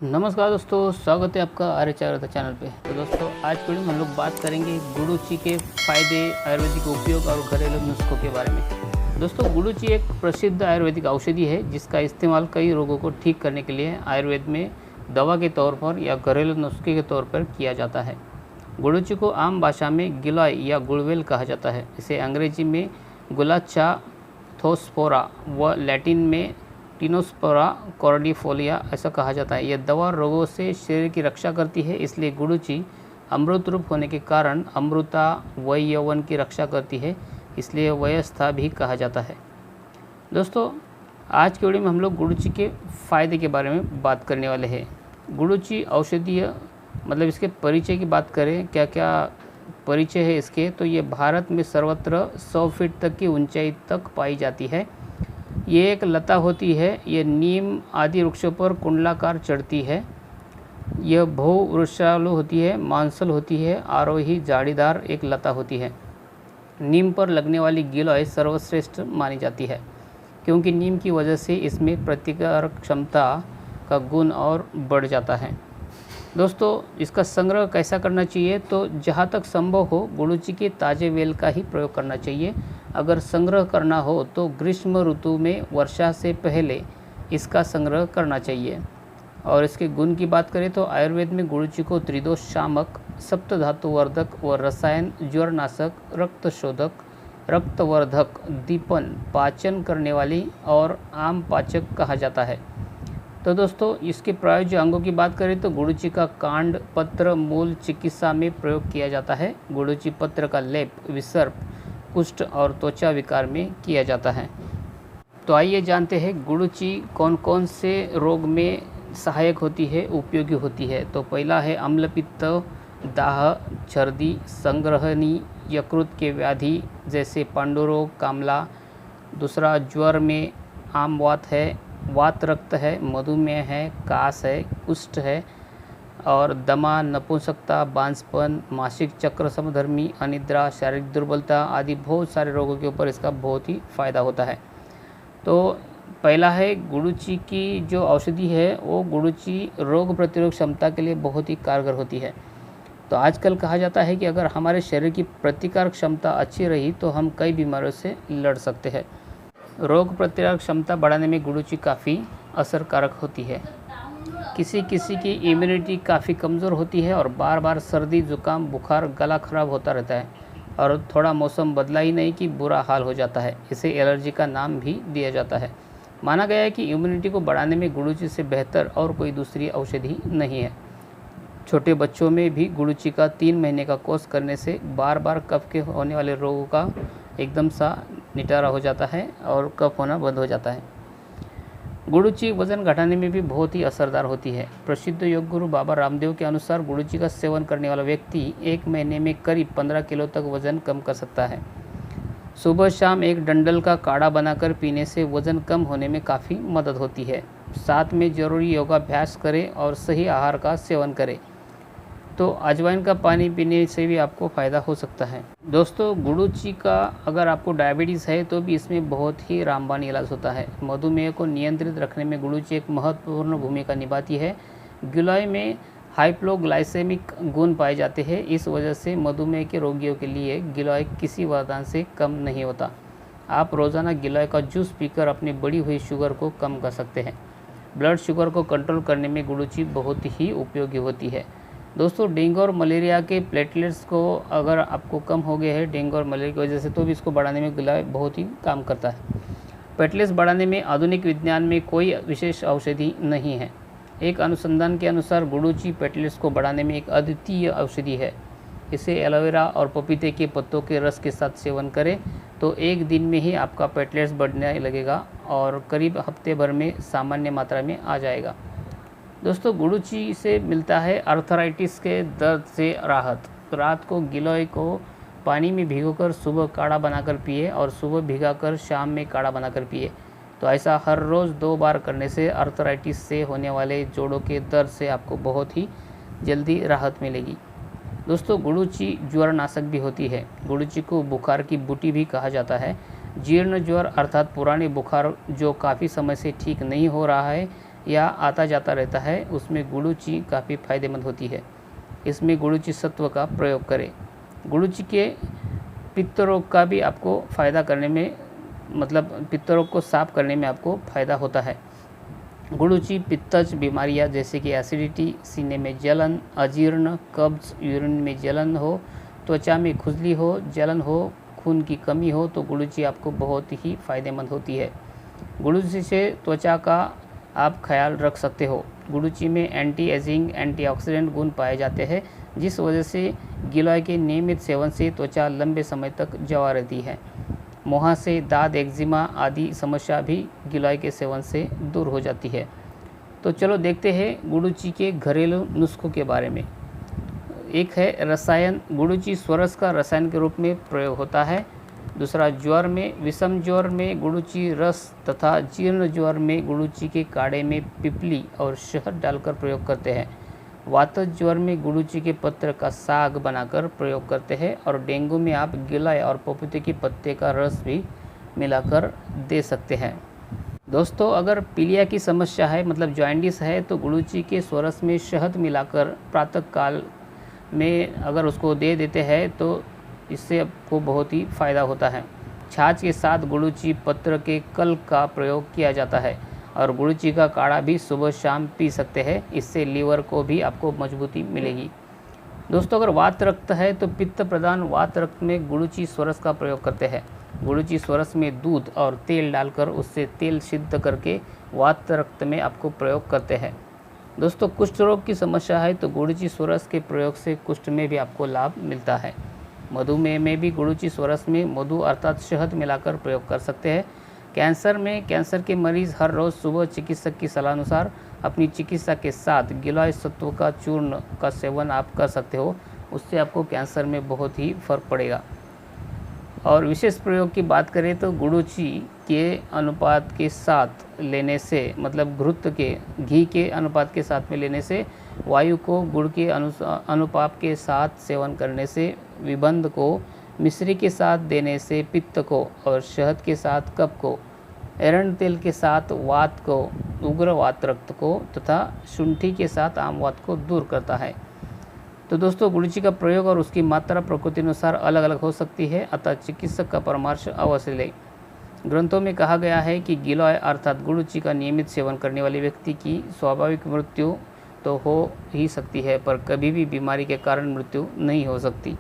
नमस्कार दोस्तों, स्वागत है आपका आर्यचार्य चैनल पे। तो दोस्तों, आज की वीडियो में हम लोग बात करेंगे गुड़ूची के फ़ायदे, आयुर्वेदिक उपयोग और घरेलू नुस्खों के बारे में। दोस्तों, गुड़ूची एक प्रसिद्ध आयुर्वेदिक औषधि है जिसका इस्तेमाल कई रोगों को ठीक करने के लिए आयुर्वेद में दवा के तौर पर या घरेलू नुस्खे के तौर पर किया जाता है। गुड़ूची को आम भाषा में गिलॉय या गुड़वेल कहा जाता है। इसे अंग्रेजी में गुलाचा थोस्पोरा व लैटिन में टिनोस्पोरा कॉर्डिफोलिया ऐसा कहा जाता है। यह दवा रोगों से शरीर की रक्षा करती है, इसलिए गुड़ूची अमृत रूप होने के कारण अमृता वय यौवन की रक्षा करती है, इसलिए वयस्था भी कहा जाता है। दोस्तों, आज की वीडियो में हम लोग गुड़ूची के फ़ायदे के बारे में बात करने वाले हैं। गुड़ूची औषधीय मतलब इसके परिचय की बात करें, क्या क्या परिचय है इसके, तो ये भारत में सर्वत्र 100 फीट तक की ऊंचाई तक पाई जाती है। ये एक लता होती है। ये नीम आदि वृक्षों पर कुंडलाकार चढ़ती है। यह बहुवृक्षालु होती है, मांसल होती है, आरोही झाड़ीदार एक लता होती है। नीम पर लगने वाली गिलॉय सर्वश्रेष्ठ मानी जाती है क्योंकि नीम की वजह से इसमें प्रतिकारक क्षमता का गुण और बढ़ जाता है। दोस्तों, इसका संग्रह कैसा करना चाहिए, तो जहाँ तक संभव हो गुड़ूची के ताज़े वेल का ही प्रयोग करना चाहिए। अगर संग्रह करना हो तो ग्रीष्म ऋतु में वर्षा से पहले इसका संग्रह करना चाहिए। और इसके गुण की बात करें तो आयुर्वेद में गुड़ूची को त्रिदोष शामक, सप्तधातुवर्धक व रसायन, ज्वरनाशक, रक्तशोधक, रक्तवर्धक, दीपन, पाचन करने वाली और आम पाचक कहा जाता है। तो दोस्तों, इसके प्रयोज्य अंगों की बात करें तो गुड़ूची का कांड, पत्र, मूल चिकित्सा में प्रयोग किया जाता है। गुड़ूची पत्र का लेप विसर्प, कुष्ठ और त्वचा विकार में किया जाता है। तो आइए जानते हैं गुड़ूची कौन कौन से रोग में सहायक होती है, उपयोगी होती है। तो पहला है अम्लपित्त, दाह, छर्दी, संग्रहणी, यकृत के व्याधि जैसे पांडुरोग, कामला। दूसरा ज्वर में आमवात है, वात रक्त है, मधुमेह है, कास है, कुष्ठ है और दमा, नपुंसकता, बांझपन, मासिक चक्र समधर्मी, अनिद्रा, शारीरिक दुर्बलता आदि बहुत सारे रोगों के ऊपर इसका बहुत ही फ़ायदा होता है। तो पहला है गुड़ूची की जो औषधि है वो गुड़ूची रोग प्रतिरोध क्षमता के लिए बहुत ही कारगर होती है। तो आजकल कहा जाता है कि अगर हमारे शरीर की प्रतिकारक क्षमता अच्छी रही तो हम कई बीमारियों से लड़ सकते हैं। रोग प्रतिरोधक क्षमता बढ़ाने में गुड़ूची काफ़ी असरकारक होती है। किसी किसी की इम्यूनिटी काफ़ी कमज़ोर होती है और बार बार सर्दी, जुकाम, बुखार, गला खराब होता रहता है और थोड़ा मौसम बदला ही नहीं कि बुरा हाल हो जाता है। इसे एलर्जी का नाम भी दिया जाता है। माना गया है कि इम्यूनिटी को बढ़ाने में गुड़ूची से बेहतर और कोई दूसरी औषधि नहीं है। छोटे बच्चों में भी गुड़ूची का 3 महीने का कोर्स करने से बार बार कफ के होने वाले रोगों का एकदम सा निटारा हो जाता है और कफ होना बंद हो जाता है। गुड़ूची वज़न घटाने में भी बहुत ही असरदार होती है। प्रसिद्ध योग गुरु बाबा रामदेव के अनुसार गुड़ूची का सेवन करने वाला व्यक्ति 1 महीने में करीब 15 किलो तक वज़न कम कर सकता है। सुबह शाम एक डंडल का काढ़ा बनाकर पीने से वज़न कम होने में काफ़ी मदद होती है। साथ में ज़रूरी योगाभ्यास करें और सही आहार का सेवन करें तो अजवाइन का पानी पीने से भी आपको फ़ायदा हो सकता है। दोस्तों, गुड़ूची का अगर आपको डायबिटीज़ है तो भी इसमें बहुत ही रामबाण इलाज होता है। मधुमेह को नियंत्रित रखने में गुड़ूची एक महत्वपूर्ण भूमिका निभाती है। गिलॉय में हाइपोग्लाइसेमिक गुण पाए जाते हैं, इस वजह से मधुमेह के रोगियों के लिए गिलॉय किसी वरदान से कम नहीं होता। आप रोज़ाना गिलॉय का जूस पीकर अपनी बढ़ी हुई शुगर को कम कर सकते हैं। ब्लड शुगर को कंट्रोल करने में गुड़ूची बहुत ही उपयोगी होती है। दोस्तों, डेंगू और मलेरिया के प्लेटलेट्स को अगर आपको कम हो गए हैं डेंगू और मलेरिया की वजह से, तो भी इसको बढ़ाने में गिलॉय बहुत ही काम करता है। प्लेटलेट्स बढ़ाने में आधुनिक विज्ञान में कोई विशेष औषधि नहीं है। एक अनुसंधान के अनुसार गुड़ूची प्लेटलेट्स को बढ़ाने में एक अद्वितीय औषधि है। इसे एलोवेरा और पपीते के पत्तों के रस के साथ सेवन करें तो एक दिन में ही आपका प्लेटलेट्स बढ़ने लगेगा और करीब हफ्ते भर में सामान्य मात्रा में आ जाएगा। दोस्तों, गुड़ूची से मिलता है आर्थराइटिस के दर्द से राहत। रात को गिलॉय को पानी में भिगोकर सुबह काढ़ा बनाकर पिए और सुबह भिगाकर शाम में काढ़ा बनाकर पिए। तो ऐसा हर रोज़ 2 बार करने से आर्थराइटिस से होने वाले जोड़ों के दर्द से आपको बहुत ही जल्दी राहत मिलेगी। दोस्तों, गुड़ूची ज्वरनाशक भी होती है। गुड़ूची को बुखार की बूटी भी कहा जाता है। जीर्ण ज्वर अर्थात पुराने बुखार जो काफ़ी समय से ठीक नहीं हो रहा है या आता जाता रहता है उसमें गुड़ूची काफ़ी फायदेमंद होती है। इसमें गुड़ूची सत्व का प्रयोग करें। गुड़ूची के पित्त रोग का भी आपको फ़ायदा करने में, मतलब पित्त रोग को साफ करने में आपको फ़ायदा होता है। गुड़ूची पित्तज बीमारियां जैसे कि एसिडिटी, सीने में जलन, अजीर्ण, कब्ज, यूरिन में जलन हो, त्वचा में खुजली हो, जलन हो, खून की कमी हो तो गुड़ूची आपको बहुत ही फ़ायदेमंद होती है। गुड़ूची से त्वचा का आप ख्याल रख सकते हो। गुड़ूची में एंटी एजिंग, एंटीऑक्सीडेंट गुण पाए जाते हैं जिस वजह से गिलोय के नियमित सेवन से त्वचा लंबे समय तक जवा रहती है। मुहासे, दाद, एक्जिमा आदि समस्या भी गिलोय के सेवन से दूर हो जाती है। तो चलो देखते हैं गुड़ूची के घरेलू नुस्खों के बारे में। एक है रसायन। गुड़ूची स्वरस का रसायन के रूप में प्रयोग होता है। दूसरा, ज्वर में, विषम ज्वर में गुड़ूची रस तथा जीर्ण ज्वर में गुड़ूची के काढ़े में पिपली और शहद डालकर प्रयोग करते हैं। वातज ज्वर में गुड़ूची के पत्र का साग बनाकर प्रयोग करते हैं और डेंगू में आप गिलोय और पपीते के पत्ते का रस भी मिलाकर दे सकते हैं। दोस्तों, अगर पीलिया की समस्या है, मतलब जॉइंडिस है, तो गुड़ूची के स्वरस में शहद मिलाकर प्रातः काल में अगर उसको दे देते हैं तो इससे आपको बहुत ही फ़ायदा होता है। छाछ के साथ गुड़ूची पत्र के कल का प्रयोग किया जाता है और गुड़ूची का काढ़ा भी सुबह शाम पी सकते हैं। इससे लीवर को भी आपको मजबूती मिलेगी। दोस्तों, अगर वात रक्त है तो पित्त प्रदान वात रक्त में गुड़ूची स्वरस का प्रयोग करते हैं। गुड़ूची स्वरस में दूध और तेल डालकर उससे तेल सिद्ध करके वात रक्त में आपको प्रयोग करते हैं। दोस्तों, कुष्ठ रोग की समस्या है तो गुड़ूची स्वरस के प्रयोग से कुष्ठ में भी आपको लाभ मिलता है। मधुमेह में भी गुड़ूची स्वरस में मधु अर्थात शहद मिलाकर प्रयोग कर सकते हैं। कैंसर में कैंसर के मरीज हर रोज़ सुबह चिकित्सक की सलाह अनुसार अपनी चिकित्सा के साथ गिलोय सत्व का चूर्ण का सेवन आप कर सकते हो। उससे आपको कैंसर में बहुत ही फर्क पड़ेगा। और विशेष प्रयोग की बात करें तो गुड़ूची के अनुपात के साथ लेने से, मतलब घृत के घी के अनुपात के साथ में लेने से, वायु को गुड़ के अनुपात के साथ सेवन करने से, विबंध को मिश्री के साथ देने से पित्त को, और शहद के साथ कफ को, एरंड तेल के साथ वात को, उग्र वात रक्त को तथा शुंठी के साथ आम वात को दूर करता है। तो दोस्तों, गुड़ूची का प्रयोग और उसकी मात्रा प्रकृति अनुसार अलग अलग हो सकती है, अतः चिकित्सक का परामर्श अवश्य लें। ग्रंथों में कहा गया है कि गिलोय अर्थात गुड़ूची का नियमित सेवन करने वाले व्यक्ति की स्वाभाविक मृत्यु तो हो ही सकती है पर कभी भी बीमारी के कारण मृत्यु नहीं हो सकती।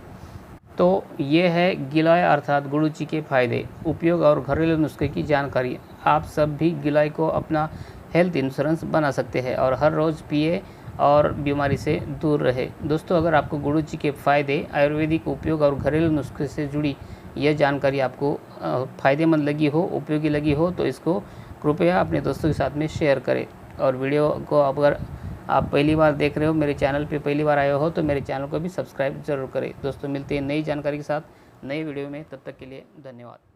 तो ये है गिलोय अर्थात गुड़ूची के फायदे, उपयोग और घरेलू नुस्खे की जानकारी। आप सब भी गिलोय को अपना हेल्थ इंश्योरेंस बना सकते हैं और हर रोज़ पिए और बीमारी से दूर रहे। दोस्तों, अगर आपको गुड़ूची के फ़ायदे, आयुर्वेदिक उपयोग और घरेलू नुस्खे से जुड़ी यह जानकारी आपको फ़ायदेमंद लगी हो, उपयोगी लगी हो तो इसको कृपया अपने दोस्तों के साथ में शेयर करें। और वीडियो को अगर आप पहली बार देख रहे हो, मेरे चैनल पे पहली बार आए हो तो मेरे चैनल को भी सब्सक्राइब ज़रूर करें। दोस्तों, मिलते हैं नई जानकारी के साथ नई वीडियो में, तब तक के लिए धन्यवाद।